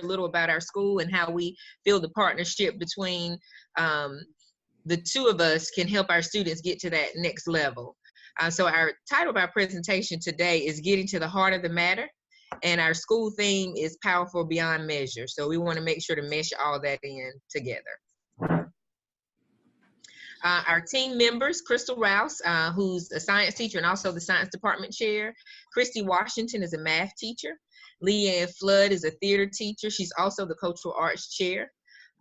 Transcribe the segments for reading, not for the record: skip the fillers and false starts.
a little about our school and how we feel the partnership between the two of us can help our students get to that next level. So our title of our presentation today is Getting to the Heart of the Matter, and our school theme is Powerful Beyond Measure. So we want to make sure to mesh all that in together. Our team members, Crystal Rouse, who's a science teacher and also the science department chair. Christy Washington is a math teacher. Leanne Flood is a theater teacher. She's also the cultural arts chair.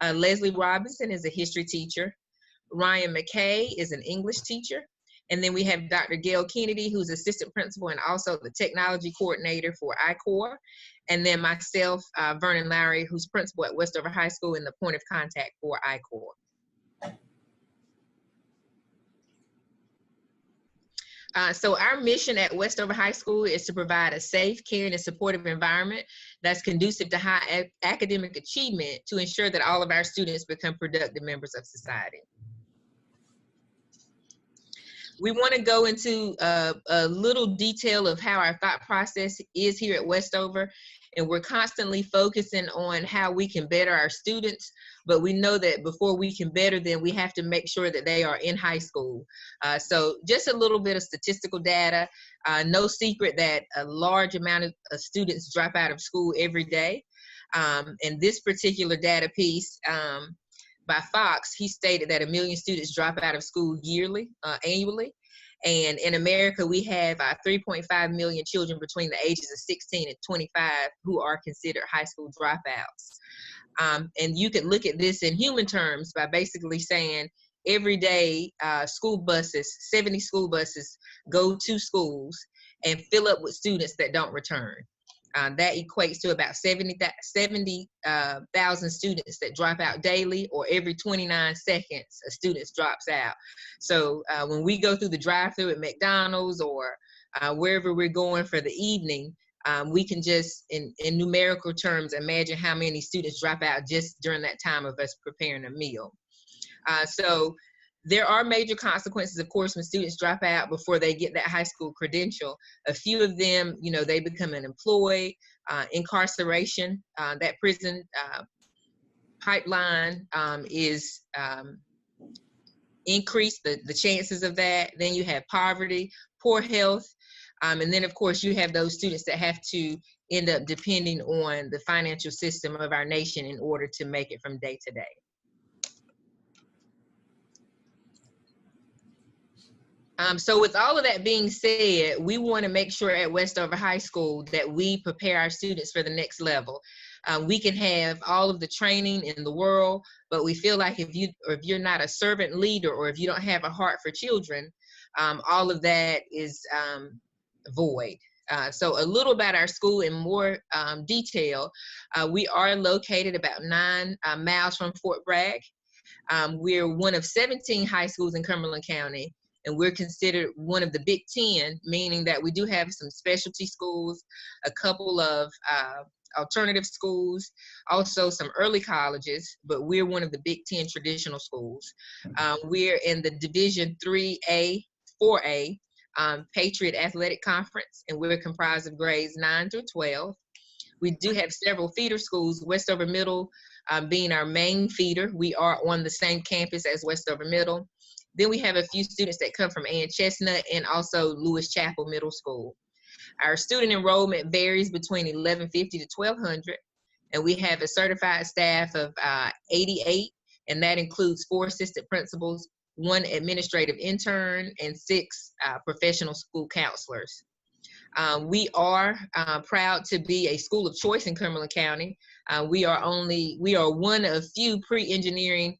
Leslie Robinson is a history teacher. Ryan McKay is an English teacher. And then we have Dr. Gail Kennedy, who's assistant principal and also the technology coordinator for I-Corps. And then myself, Vernon Lowry, who's principal at Westover High School and the point of contact for I-Corps. So our mission at Westover High School is to provide a safe, caring, and supportive environment that's conducive to high academic achievement to ensure that all of our students become productive members of society. We want to go into a little detail of how our thought process is here at Westover, and we're constantly focusing on how we can better our students, but we know that before we can better them, we have to make sure that they are in high school. So just a little bit of statistical data. No secret that a large amount of students drop out of school every day. And this particular data piece by Fox, he stated that 1 million students drop out of school annually. And in America, we have 3.5 million children between the ages of 16 and 25 who are considered high school dropouts. And you could look at this in human terms by basically saying every day school buses, 70 school buses go to schools and fill up with students that don't return. That equates to about 70,000 students that drop out daily, or every 29 seconds a student drops out. So when we go through the drive-thru at McDonald's or wherever we're going for the evening, we can just, in numerical terms, imagine how many students drop out just during that time of us preparing a meal. So there are major consequences, of course, when students drop out before they get that high school credential. A few of them, you know, they become unemployed, incarceration. That prison pipeline is increased, the chances of that. Then you have poverty, poor health, and then, of course, you have those students that have to end up depending on the financial system of our nation in order to make it from day to day. So with all of that being said, we want to make sure at Westover High School that we prepare our students for the next level. We can have all of the training in the world, but we feel like if you're not a servant leader, or if you don't have a heart for children, all of that is void. So a little about our school in more detail. We are located about 9 miles from Fort Bragg. We're one of 17 high schools in Cumberland County, and we're considered one of the Big Ten, meaning that we do have some specialty schools, a couple of alternative schools, also some early colleges, but we're one of the Big Ten traditional schools. We're in the Division 3A, 4A, Patriot Athletic Conference, and we're comprised of grades 9 through 12. We do have several feeder schools, Westover Middle being our main feeder. We are on the same campus as Westover Middle. Then we have a few students that come from Ann Chestnut and also Lewis Chapel Middle School. Our student enrollment varies between 1,150 to 1,200, and we have a certified staff of 88, and that includes 4 assistant principals, 1 administrative intern, and 6 professional school counselors. We are proud to be a school of choice in Cumberland County. We are one of few pre-engineering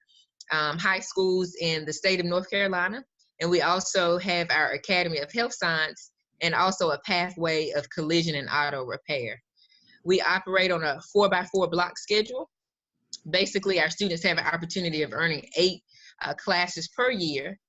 high schools in the state of North Carolina, and we also have our Academy of Health Science and also a pathway of collision and auto repair. We operate on a 4x4 block schedule. Basically, our students have an opportunity of earning 8 classes per year.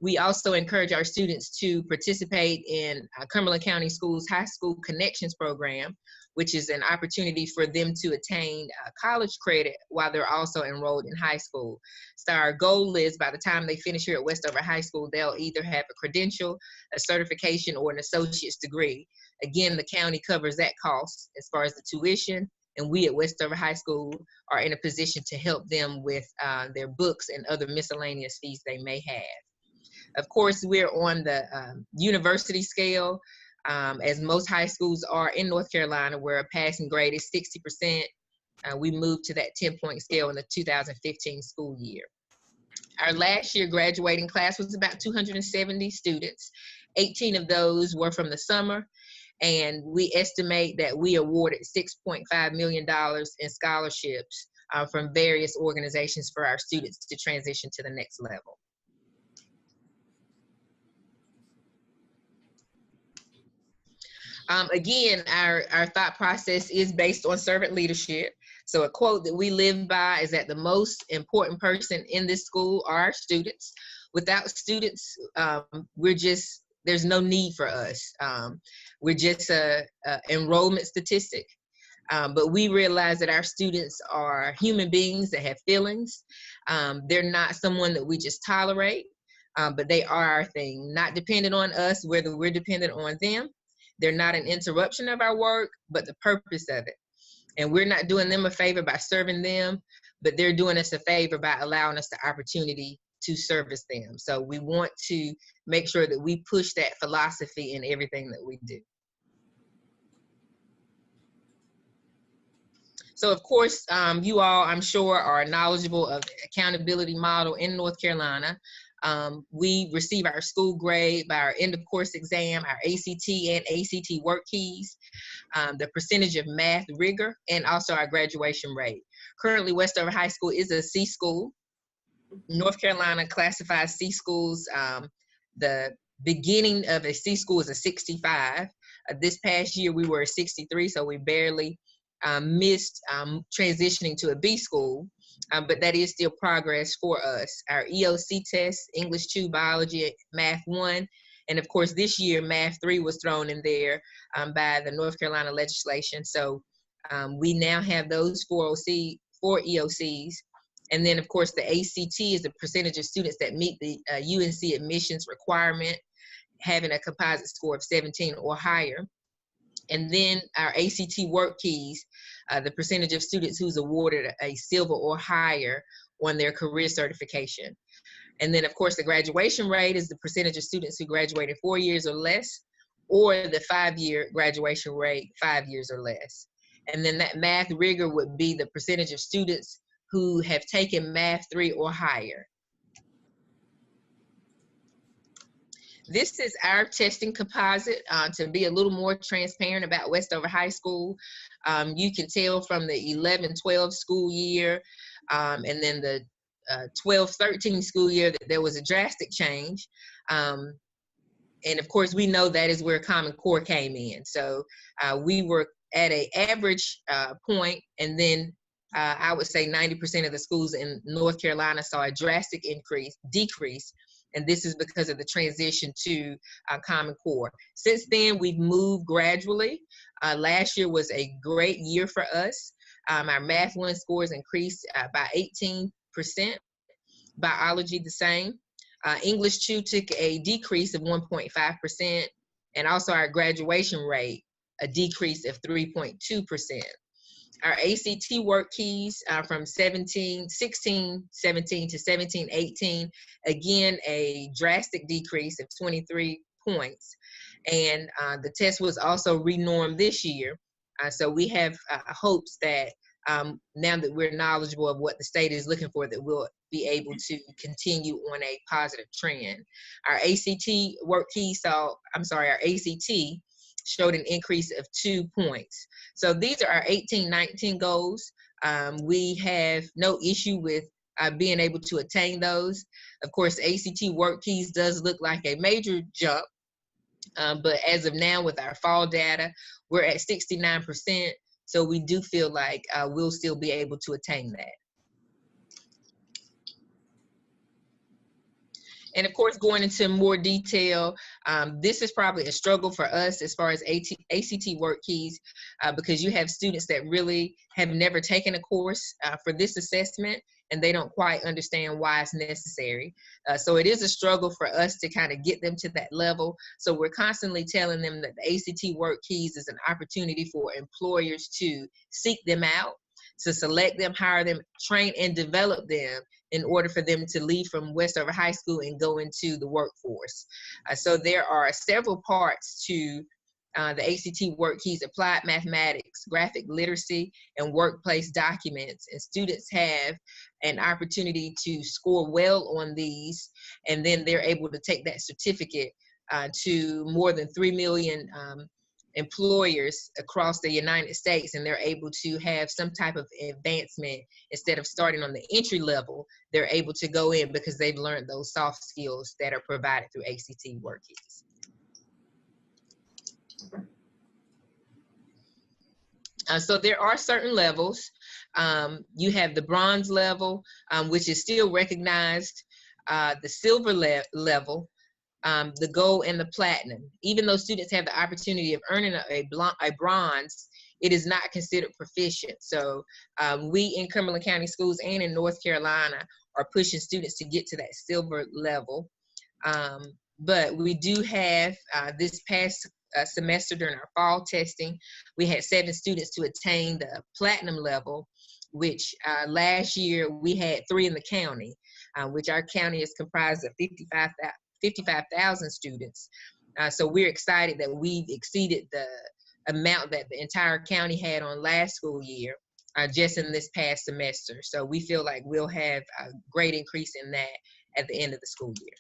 We also encourage our students to participate in Cumberland County Schools High School Connections program, which is an opportunity for them to attain college credit while they're also enrolled in high school. So our goal is by the time they finish here at Westover High School, they'll either have a credential, a certification, or an associate's degree. Again, the county covers that cost as far as the tuition, and we at Westover High School are in a position to help them with their books and other miscellaneous fees they may have. Of course, we're on the university scale, as most high schools are in North Carolina, where a passing grade is 60%. We moved to that 10-point scale in the 2015 school year. Our last year graduating class was about 270 students. 18 of those were from the summer, and we estimate that we awarded $6.5 million in scholarships from various organizations for our students to transition to the next level. Again, our thought process is based on servant leadership. So a quote that we live by is that the most important person in this school are our students. Without students, there's no need for us. We're just a enrollment statistic. But we realize that our students are human beings that have feelings. They're not someone that we just tolerate, but they are our thing, not dependent on us, whether we're dependent on them. They're not an interruption of our work, but the purpose of it. And we're not doing them a favor by serving them, but they're doing us a favor by allowing us the opportunity to service them. So we want to make sure that we push that philosophy in everything that we do. So of course, you all, I'm sure, are knowledgeable of the accountability model in North Carolina. We receive our school grade by our end of course exam, our ACT and ACT work keys, the percentage of math rigor, and also our graduation rate. Currently, Westover High School is a C school. North Carolina classifies C schools, the beginning of a C school is a 65. This past year, we were a 63, so we barely missed transitioning to a B school, but that is still progress for us. Our EOC tests, English 2, Biology, Math 1, and of course this year Math 3 was thrown in there by the North Carolina legislation. So we now have those four EOCs. And then of course the ACT is the percentage of students that meet the UNC admissions requirement, having a composite score of 17 or higher. And then our ACT work keys, the percentage of students who's awarded a silver or higher on their career certification. And then of course the graduation rate is the percentage of students who graduated 4 years or less, or the 5-year graduation rate, 5 years or less. And then that math rigor would be the percentage of students who have taken Math 3 or higher. This is our testing composite to be a little more transparent about Westover High School. You can tell from the 11-12 school year and then the 12-13 school year that there was a drastic change. And of course, we know that is where Common Core came in. So we were at an average point, and then I would say 90% of the schools in North Carolina saw a drastic decrease. And this is because of the transition to Common Core. Since then, we've moved gradually. Last year was a great year for us. Our Math 1 scores increased by 18%. Biology the same. English 2 took a decrease of 1.5%. And also our graduation rate, a decrease of 3.2%. Our ACT work keys from 16-17 to 17-18, again, a drastic decrease of 23 points. And the test was also renormed this year. So we have hopes that now that we're knowledgeable of what the state is looking for, that we'll be able to continue on a positive trend. Our ACT work key our ACT showed an increase of 2 points. So these are our 18-19 goals. We have no issue with being able to attain those. Of course, ACT work keys does look like a major jump, but as of now with our fall data, we're at 69%. So we do feel like we'll still be able to attain that. And of course, going into more detail, this is probably a struggle for us as far as ACT work keys, because you have students that really have never taken a course for this assessment, and they don't quite understand why it's necessary. So it is a struggle for us to kind of get them to that level. So we're constantly telling them that the ACT Work Keys is an opportunity for employers to seek them out, to select them, hire them, train and develop them in order for them to leave from Westover High School and go into the workforce. So there are several parts to the ACT Work Keys: applied mathematics, graphic literacy, and workplace documents. And students have an opportunity to score well on these, and then they're able to take that certificate to more than 3 million employers across the United States, and they're able to have some type of advancement. Instead of starting on the entry level, they're able to go in because they've learned those soft skills that are provided through ACT Work Keys. So there are certain levels. You have the bronze level, which is still recognized, the silver level, the gold, and the platinum. Even though students have the opportunity of earning a bronze, it is not considered proficient. So we in Cumberland County Schools and in North Carolina are pushing students to get to that silver level. But we do have this past semester during our fall testing, we had 7 students to attain the platinum level, which last year we had 3 in the county, which our county is comprised of 55,000 students. So we're excited that we've exceeded the amount that the entire county had on last school year, just in this past semester. So we feel like we'll have a great increase in that at the end of the school year.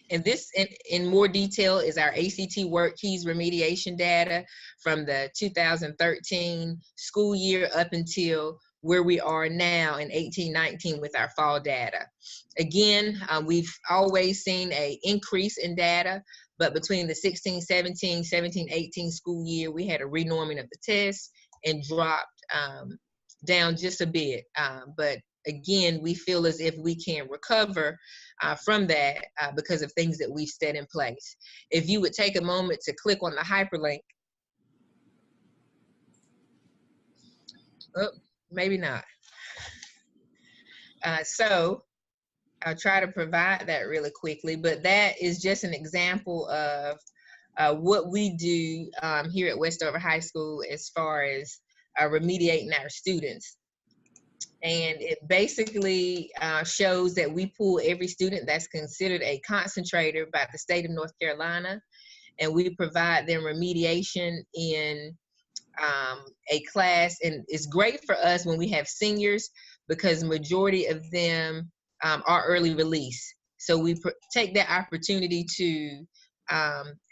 And this, in more detail, is our ACT Work Keys remediation data from the 2013 school year up until where we are now in 18-19 with our fall data. Again, we've always seen an increase in data, but between the 16-17, 17-18 school year, we had a renorming of the test and dropped down just a bit. But again, we feel as if we can recover from that because of things that we've set in place. If you would take a moment to click on the hyperlink. Oh, maybe not. So I'll try to provide that really quickly, but that is just an example of what we do here at Westover High School as far as remediating our students. And it basically shows that we pull every student that's considered a concentrator by the state of North Carolina, and we provide them remediation in a class. And it's great for us when we have seniors because the majority of them are early release. So we take that opportunity to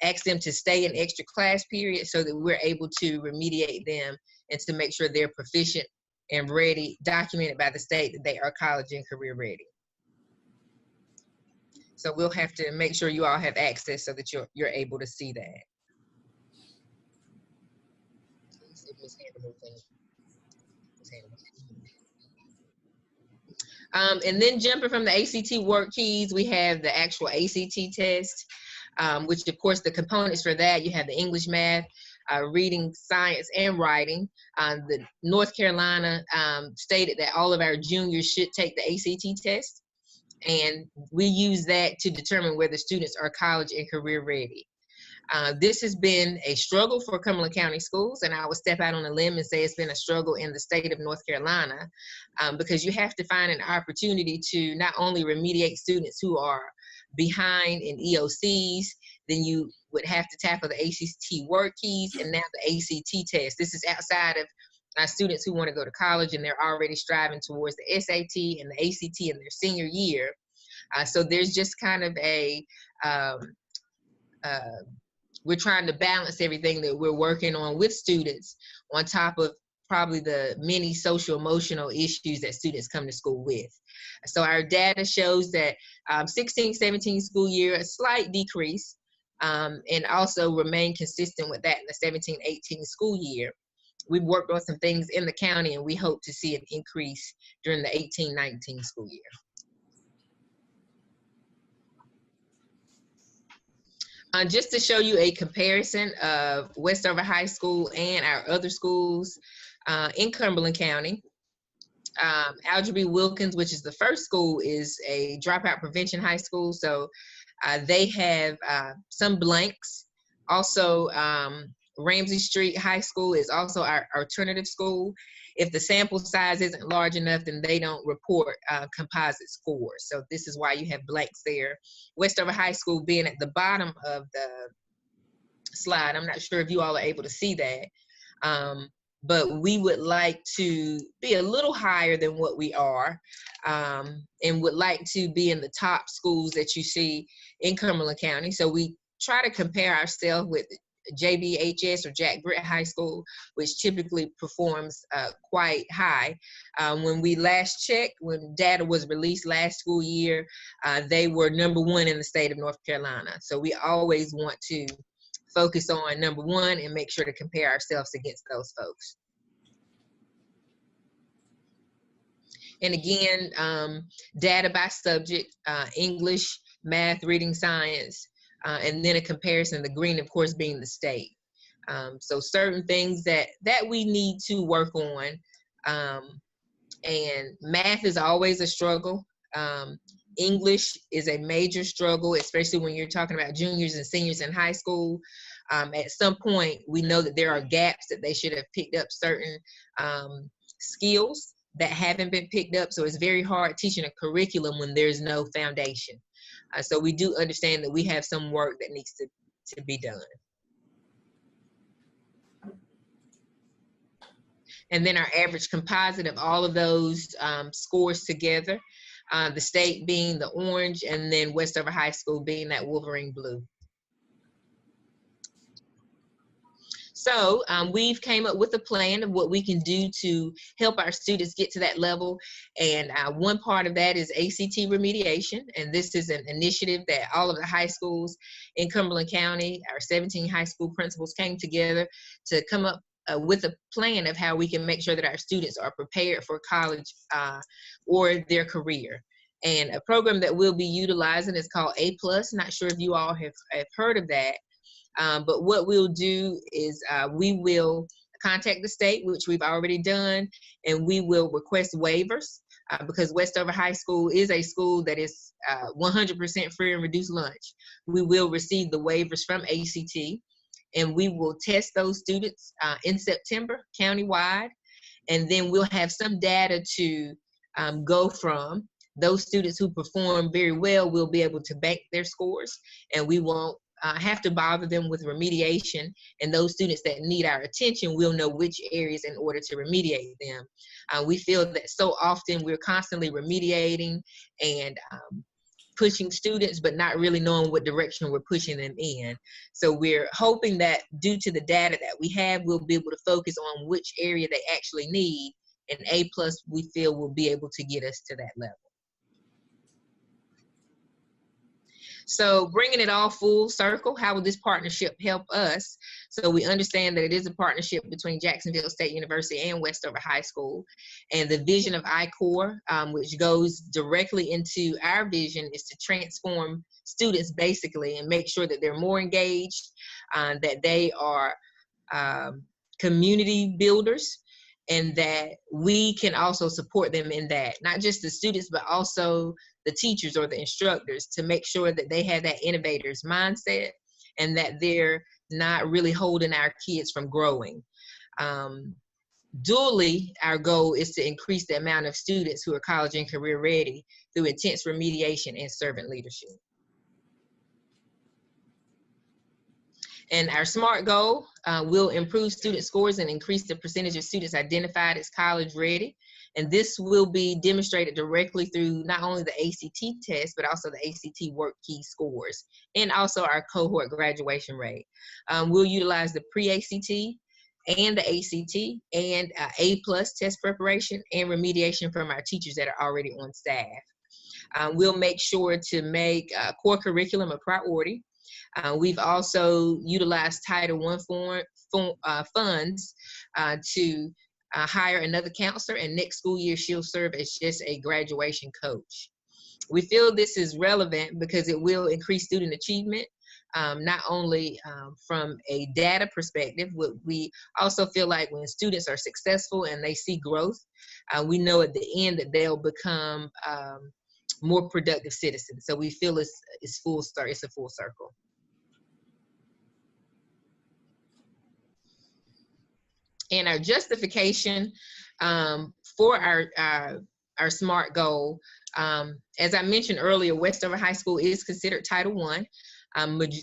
ask them to stay in extra class periods so that we're able to remediate them and to make sure they're proficient and ready, documented by the state that they are college and career ready. So we'll have to make sure you all have access so that you're able to see that. And then jumping from the ACT Work Keys, we have the actual ACT test, which of course the components for that, you have the English, math, reading, science, and writing. The North Carolina stated that all of our juniors should take the ACT test, and we use that to determine whether students are college and career ready. This has been a struggle for Cumberland County Schools, and I will step out on a limb and say it's been a struggle in the state of North Carolina because you have to find an opportunity to not only remediate students who are behind in EOCs, then you would have to tackle the ACT Work Keys and now the ACT test. This is outside of students who want to go to college and they're already striving towards the SAT and the ACT in their senior year. So there's just kind of a we're trying to balance everything that we're working on with students on top of probably the many social emotional issues that students come to school with. So our data shows that 16-17 school year, a slight decrease, and also remain consistent with that in the 17-18 school year. We've worked on some things in the county and we hope to see an increase during the 18-19 school year. Just to show you a comparison of Westover High School and our other schools in Cumberland County. Algebra Wilkins, which is the first school, is a dropout prevention high school. So they have some blanks. Also, Ramsey Street High School is also our alternative school. If the sample size isn't large enough, then they don't report composite scores. So this is why you have blanks there. Westover High School being at the bottom of the slide. I'm not sure if you all are able to see that. But we would like to be a little higher than what we are, and would like to be in the top schools that you see in Cumberland County. So we try to compare ourselves with JBHS or Jack Britt High School, which typically performs quite high. When we last checked, when data was released last school year, they were #1 in the state of North Carolina. So we always want to focus on #1 and make sure to compare ourselves against those folks. And again, data by subject, English, math, reading, science, and then a comparison, the green, of course, being the state. So certain things that we need to work on. And math is always a struggle. English is a major struggle, especially when you're talking about juniors and seniors in high school. At some point, we know that there are gaps that they should have picked up certain skills that haven't been picked up. So it's very hard teaching a curriculum when there's no foundation. So we do understand that we have some work that needs to be done. And then our average composite of all of those scores together, the state being the orange, and then Westover High School being that Wolverine blue. So we've came up with a plan of what we can do to help our students get to that level. And one part of that is ACT remediation. And this is an initiative that all of the high schools in Cumberland County, our 17 high school principals, came together to come up with a plan of how we can make sure that our students are prepared for college or their career. And a program that we'll be utilizing is called A+. Not sure if you all have heard of that. But what we'll do is we will contact the state, which we've already done, and we will request waivers because Westover High School is a school that is 100% free and reduced lunch. We will receive the waivers from ACT, and we will test those students in September countywide, and then we'll have some data to go from. Those students who perform very well will be able to bank their scores, and we won't have to bother them with remediation. And those students that need our attention, we'll know which areas in order to remediate them. We feel that so often we're constantly remediating and pushing students, but not really knowing what direction we're pushing them in. So we're hoping that due to the data that we have, we'll be able to focus on which area they actually need, and A+ we feel will be able to get us to that level. So bringing it all full circle, how will this partnership help us? So we understand that it is a partnership between Jacksonville State University and Westover High School. And the vision of I-Core, which goes directly into our vision, is to transform students basically and make sure that they're more engaged, that they are community builders, and that we can also support them in that, not just the students, but also the teachers or the instructors, to make sure that they have that innovator's mindset and that they're not really holding our kids from growing. Dually, our goal is to increase the amount of students who are college and career ready through intense remediation and servant leadership. And our SMART goal will improve student scores and increase the percentage of students identified as college ready. And this will be demonstrated directly through not only the ACT test, but also the ACT work key scores, and also our cohort graduation rate. We'll utilize the pre-ACT and the ACT and A+ test preparation and remediation from our teachers that are already on staff. We'll make sure to make core curriculum a priority. We've also utilized Title I funds to hire another counselor, and next school year she'll serve as just a graduation coach. We feel this is relevant because it will increase student achievement. not only from a data perspective, we also feel like when students are successful and they see growth, we know at the end that they'll become more productive citizens. So we feel it's a full circle. And our justification for our SMART goal, as I mentioned earlier, Westover High School is considered Title I.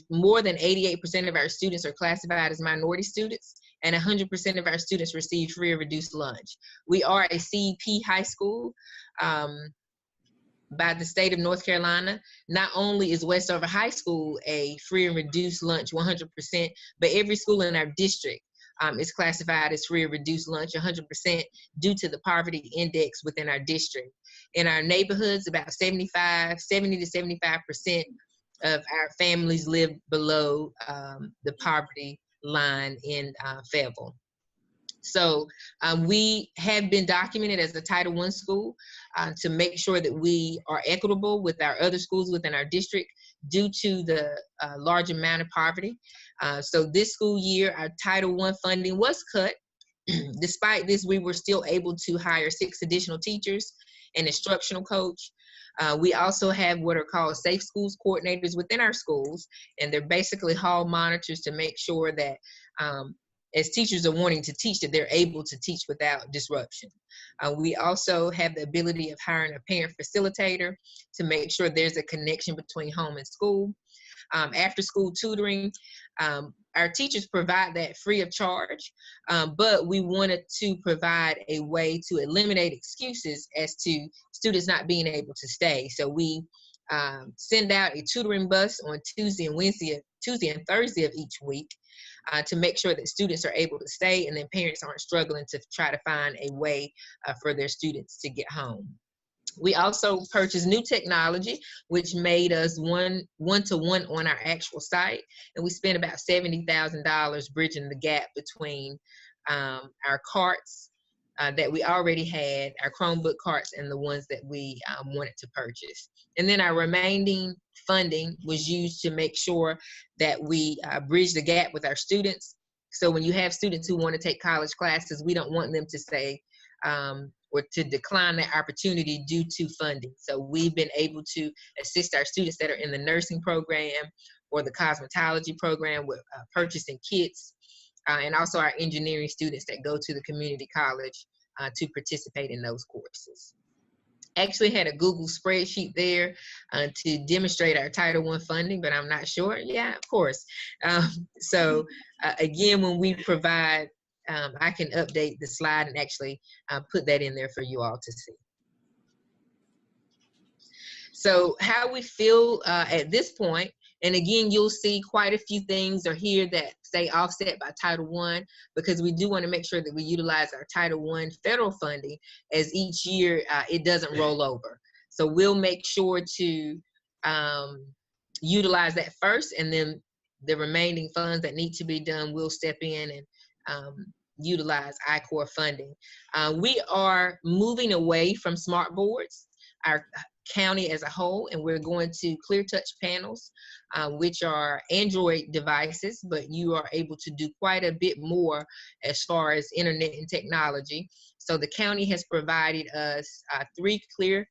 More than 88% of our students are classified as minority students, and 100% of our students receive free or reduced lunch. We are a CEP high school by the state of North Carolina. Not only is Westover High School a free and reduced lunch 100%, but every school in our district is classified as free or reduced lunch 100% due to the poverty index within our district. In our neighborhoods, about 70 to 75% of our families live below the poverty line in Fayetteville. So we have been documented as a Title I school to make sure that we are equitable with our other schools within our district due to the large amount of poverty. So this school year, our Title I funding was cut. Despite this, we were still able to hire 6 additional teachers, an instructional coach. We also have what are called safe schools coordinators within our schools, and they're basically hall monitors to make sure that as teachers are wanting to teach, that they're able to teach without disruption. We also have the ability of hiring a parent facilitator to make sure there's a connection between home and school. After school tutoring, our teachers provide that free of charge, but we wanted to provide a way to eliminate excuses as to students not being able to stay. So we send out a tutoring bus on Tuesday and Thursday of each week to make sure that students are able to stay, and then parents aren't struggling to try to find a way for their students to get home. We also purchased new technology, which made us one-to-one on our actual site, and we spent about $70,000 bridging the gap between our carts that we already had, our Chromebook carts, and the ones that we wanted to purchase. And then our remaining funding was used to make sure that we bridge the gap with our students. So when you have students who want to take college classes, we don't want them to say, or to decline that opportunity due to funding. So we've been able to assist our students that are in the nursing program or the cosmetology program with purchasing kits, and also our engineering students that go to the community college to participate in those courses. Actually had a Google spreadsheet there to demonstrate our Title I funding, but I'm not sure. Yeah, of course. So again, when we provide, I can update the slide and actually put that in there for you all to see. So how we feel at this point, and again, you'll see quite a few things are here that say offset by Title I, because we do want to make sure that we utilize our Title I federal funding as each year it doesn't roll over. So we'll make sure to utilize that first, and then the remaining funds that need to be done, we'll step in and utilize I-Corps funding. We are moving away from smart boards, our county as a whole, and we're going to clear touch panels, which are Android devices, but you are able to do quite a bit more as far as internet and technology. So the county has provided us 3 clear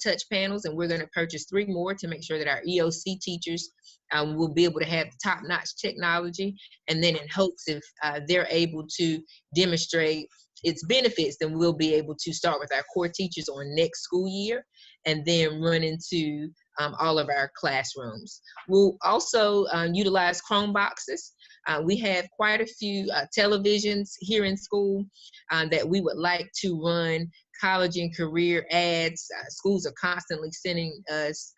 touch panels, and we're going to purchase 3 more to make sure that our EOC teachers will be able to have top-notch technology. And then in hopes if they're able to demonstrate its benefits, then we'll be able to start with our core teachers on next school year and then run into all of our classrooms. We'll also utilize Chrome boxes. We have quite a few televisions here in school that we would like to run college and career ads. Schools are constantly sending us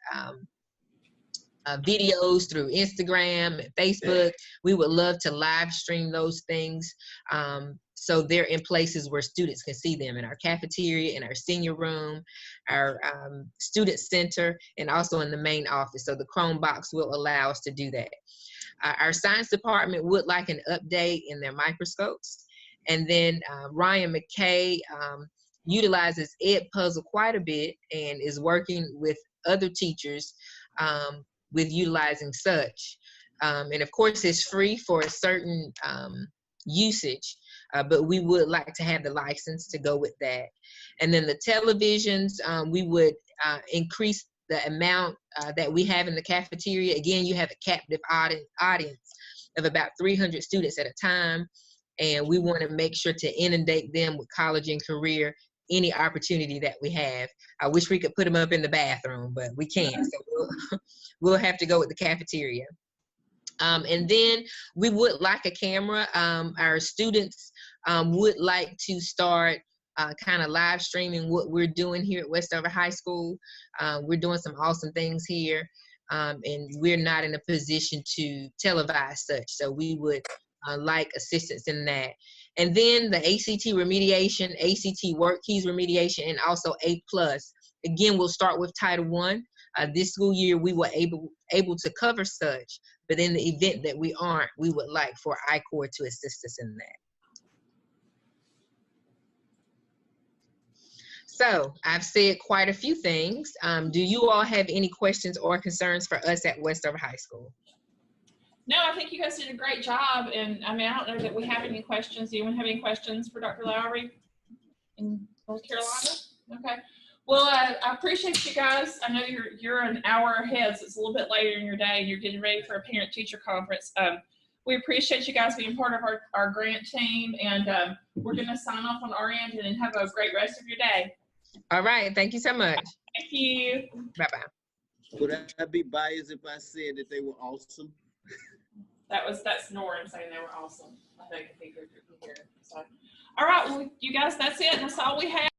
videos through Instagram and Facebook. We would love to live stream those things. So they're in places where students can see them, in our cafeteria, in our senior room, our student center, and also in the main office. So the Chromebox will allow us to do that. Our science department would like an update in their microscopes. And then Ryan McKay utilizes Edpuzzle quite a bit and is working with other teachers with utilizing such. And of course, it's free for a certain usage, but we would like to have the license to go with that. And then the televisions, we would increase the amount that we have in the cafeteria. Again, you have a captive audience of about 300 students at a time, and we want to make sure to inundate them with college and career any opportunity that we have. I wish we could put them up in the bathroom, but we can't, so we'll have to go with the cafeteria. And then we would like a camera. Our students would like to start kind of live streaming what we're doing here at Westover High School. We're doing some awesome things here, and we're not in a position to televise such, so we would like assistance in that. And then the ACT remediation, ACT work keys remediation, and also A+. Again, we'll start with Title I. This school year, we were able to cover such, but in the event that we aren't, we would like for I-Corps to assist us in that. So I've said quite a few things. Do you all have any questions or concerns for us at Westover High School? No, I think you guys did a great job. And I mean, I don't know that we have any questions. Do anyone have any questions for Dr. Lowry in North Carolina? Okay. Well, I appreciate you guys. I know you're an hour ahead, so it's a little bit later in your day, and you're getting ready for a parent-teacher conference. We appreciate you guys being part of our grant team, and we're going to sign off on our end and have a great rest of your day. All right. Thank you so much. Thank you. Bye-bye. Would I be biased if I said that they were awesome? That's Norm saying they were awesome. I think if he could hear it. So, all right, well, you guys, that's it. That's all we have.